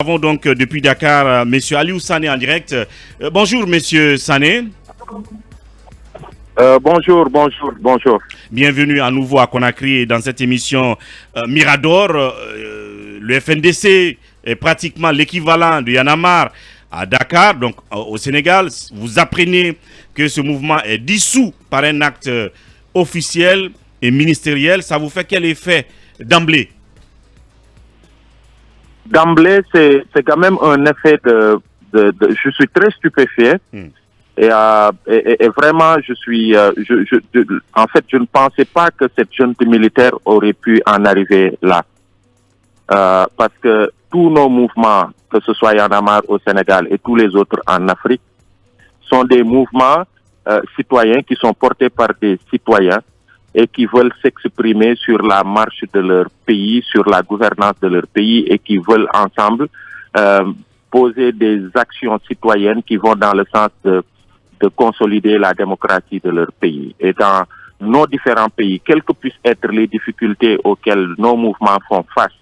Nous avons donc depuis Dakar Monsieur Aliou Sané en direct. Bonjour Monsieur Sané. Bonjour. Bienvenue à nouveau à Conakry dans cette émission Mirador. Le FNDC est pratiquement l'équivalent de Yanamar à Dakar, donc au Sénégal. Vous apprenez que ce mouvement est dissous par un acte officiel et ministériel. Ça vous fait quel effet d'emblée? D'emblée, c'est quand même un effet je suis très stupéfait et vraiment en fait je ne pensais pas que cette junte militaire aurait pu en arriver là, parce que tous nos mouvements, que ce soit Y'en a marre au Sénégal et tous les autres en Afrique, sont des mouvements citoyens qui sont portés par des citoyens et qui veulent s'exprimer sur la marche de leur pays, sur la gouvernance de leur pays, et qui veulent ensemble poser des actions citoyennes qui vont dans le sens de consolider la démocratie de leur pays. Et dans nos différents pays, quelles que puissent être les difficultés auxquelles nos mouvements font face,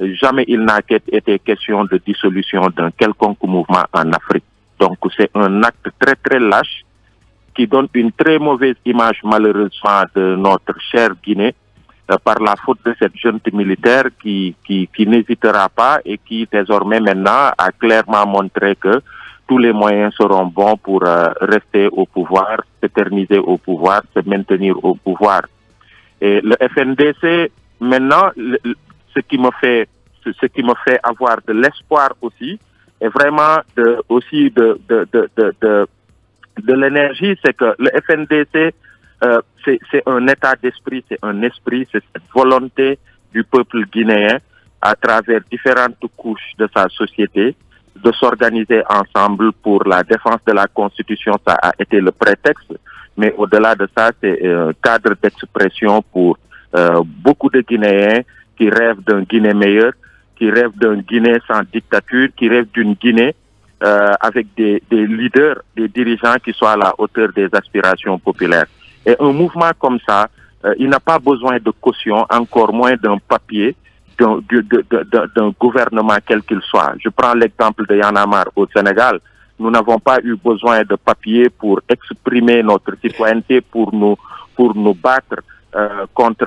jamais il n'a été question de dissolution d'un quelconque mouvement en Afrique. Donc c'est un acte très très lâche qui donne une très mauvaise image malheureusement de notre chère Guinée par la faute de cette junte militaire qui n'hésitera pas et qui désormais maintenant a clairement montré que tous les moyens seront bons pour rester au pouvoir, s'éterniser au pouvoir, se maintenir au pouvoir. Et le FNDC, maintenant, ce qui me fait avoir de l'espoir aussi, est vraiment de l'énergie, c'est que le FNDC, c'est un état d'esprit, c'est un esprit, c'est cette volonté du peuple guinéen à travers différentes couches de sa société de s'organiser ensemble pour la défense de la Constitution. Ça a été le prétexte, mais au-delà de ça, c'est un cadre d'expression pour beaucoup de Guinéens qui rêvent d'un Guinée meilleur, qui rêvent d'un Guinée sans dictature, qui rêvent d'une Guinée avec des leaders, des dirigeants qui soient à la hauteur des aspirations populaires. Et un mouvement comme ça, il n'a pas besoin de caution, encore moins d'un papier, d'un gouvernement quel qu'il soit. Je prends l'exemple de Y'en a marre au Sénégal. Nous n'avons pas eu besoin de papier pour exprimer notre citoyenneté, pour nous battre contre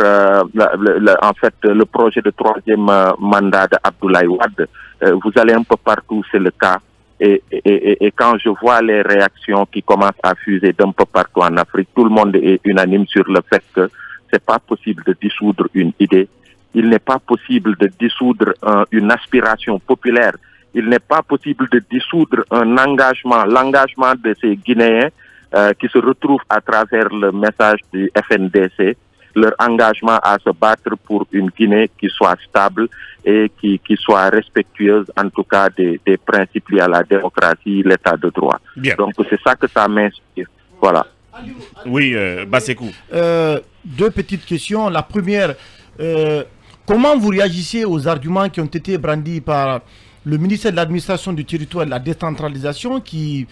en fait le projet de troisième mandat d'Abdoulaye Wade. Vous allez un peu partout, c'est le cas. Et quand je vois les réactions qui commencent à fuser d'un peu partout en Afrique, tout le monde est unanime sur le fait que c'est pas possible de dissoudre une idée. Il n'est pas possible de dissoudre une aspiration populaire. Il n'est pas possible de dissoudre un engagement, l'engagement de ces Guinéens qui se retrouvent à travers le message du FNDC, leur engagement à se battre pour une Guinée qui soit stable et qui soit respectueuse, en tout cas, des principes liés à la démocratie, l'état de droit. Bien. Donc, c'est ça que ça m'inspire. Voilà. Oui, Bassekou. Deux petites questions. La première, comment vous réagissez aux arguments qui ont été brandis par le ministère de l'Administration du Territoire et de la Décentralisation qui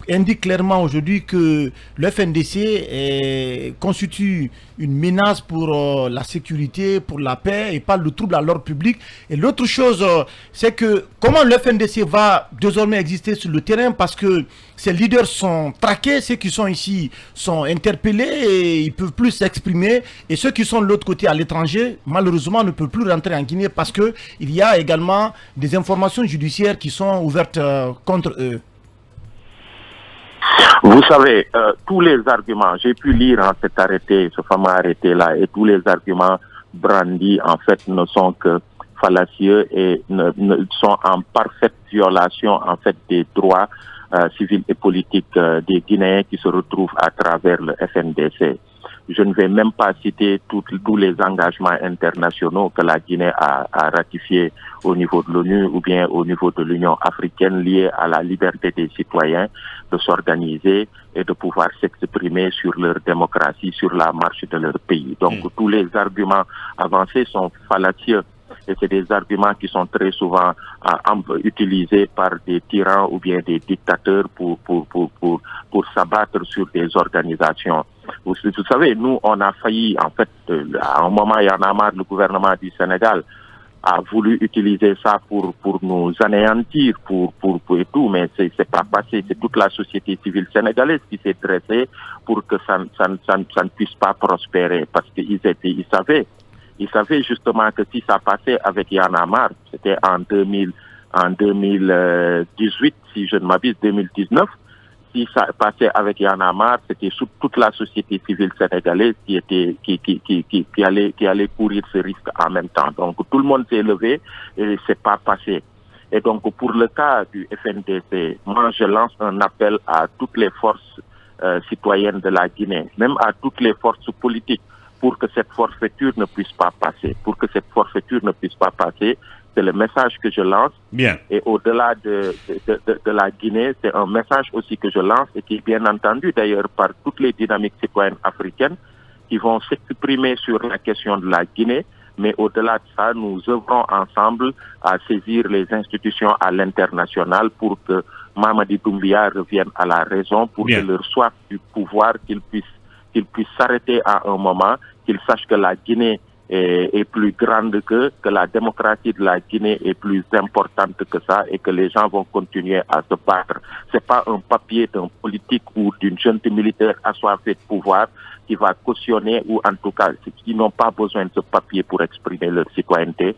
indique clairement aujourd'hui que le FNDC constitue une menace pour la sécurité, pour la paix et pas le trouble à l'ordre public. Et l'autre chose, c'est que comment le FNDC va désormais exister sur le terrain parce que ses leaders sont traqués, ceux qui sont ici sont interpellés et ils ne peuvent plus s'exprimer. Et ceux qui sont de l'autre côté à l'étranger, malheureusement, ne peuvent plus rentrer en Guinée parce qu'il y a également des informations judiciaires qui sont ouvertes contre eux. Vous savez, tous les arguments, j'ai pu lire cet arrêté, ce fameux arrêté-là, et tous les arguments brandis, en fait, ne sont que fallacieux et sont en parfaite violation, en fait, des droits civils et politiques des Guinéens qui se retrouvent à travers le FNDC. Je ne vais même pas citer tous les engagements internationaux que la Guinée a ratifiés au niveau de l'ONU ou bien au niveau de l'Union africaine liés à la liberté des citoyens de s'organiser et de pouvoir s'exprimer sur leur démocratie, sur la marche de leur pays. Donc tous les arguments avancés sont fallacieux. Et c'est des arguments qui sont très souvent utilisés par des tyrans ou bien des dictateurs pour s'abattre sur des organisations. Vous savez, nous, on a failli, en fait, à un moment, il y en a marre, le gouvernement du Sénégal a voulu utiliser ça pour nous anéantir, et tout, mais c'est pas passé. C'est toute la société civile sénégalaise qui s'est dressée pour que ça ne puisse pas prospérer, parce qu'ils savaient. Ils savaient justement que si ça passait avec Y'en a marre, c'était en 2018, si je ne m'abuse, 2019, si ça passait avec Y'en a marre, c'était toute la société civile sénégalaise qui allait courir ce risque en même temps. Donc tout le monde s'est levé et c'est pas passé. Et donc pour le cas du FNDC, moi je lance un appel à toutes les forces citoyennes de la Guinée, même à toutes les forces politiques, pour que cette forfaiture ne puisse pas passer. Pour que cette forfaiture ne puisse pas passer, c'est le message que je lance. Bien. Et au-delà de la Guinée, c'est un message aussi que je lance et qui est bien entendu d'ailleurs par toutes les dynamiques citoyennes africaines qui vont s'exprimer sur la question de la Guinée. Mais au-delà de ça, nous œuvrons ensemble à saisir les institutions à l'international pour que Mamadi Doumbouya revienne à la raison, pour que leur soif du pouvoir, qu'ils puissent s'arrêter à un moment, qu'ils sachent que la Guinée est plus grande que la démocratie de la Guinée est plus importante que ça, et que les gens vont continuer à se battre. C'est pas un papier d'un politique ou d'une junte militaire assoiffée de pouvoir qui va cautionner, ou en tout cas, qui n'ont pas besoin de ce papier pour exprimer leur citoyenneté.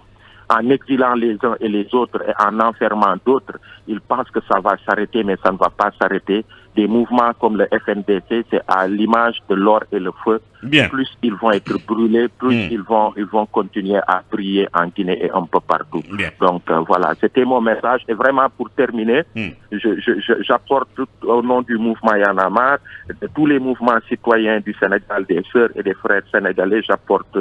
En exilant les uns et les autres et en enfermant d'autres, ils pensent que ça va s'arrêter, mais ça ne va pas s'arrêter. Des mouvements comme le FNDC, c'est à l'image de l'or et le feu. Bien. Plus ils vont être brûlés, plus ils vont continuer à briller en Guinée et un peu partout. Bien. Donc voilà, c'était mon message. Et vraiment pour terminer, j'apporte au nom du mouvement Y'en a marre, de tous les mouvements citoyens du Sénégal, des sœurs et des frères sénégalais, j'apporte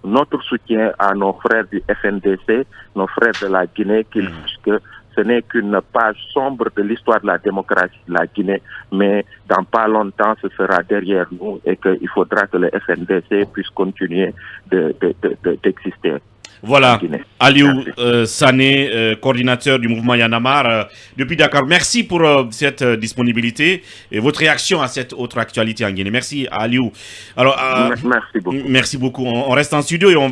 notre soutien à nos frères du FNDC, nos frères de la Guinée, qu'ils sachent que ce n'est qu'une page sombre de l'histoire de la démocratie de la Guinée, mais dans pas longtemps, ce sera derrière nous, et qu'il faudra que le FNDC puisse continuer d'exister. Voilà, Aliou Sané, coordinateur du mouvement Y'en a marre depuis Dakar. Merci pour cette disponibilité et votre réaction à cette autre actualité en Guinée. Merci, Aliou. Alors, merci beaucoup. Merci beaucoup. On reste en studio et on va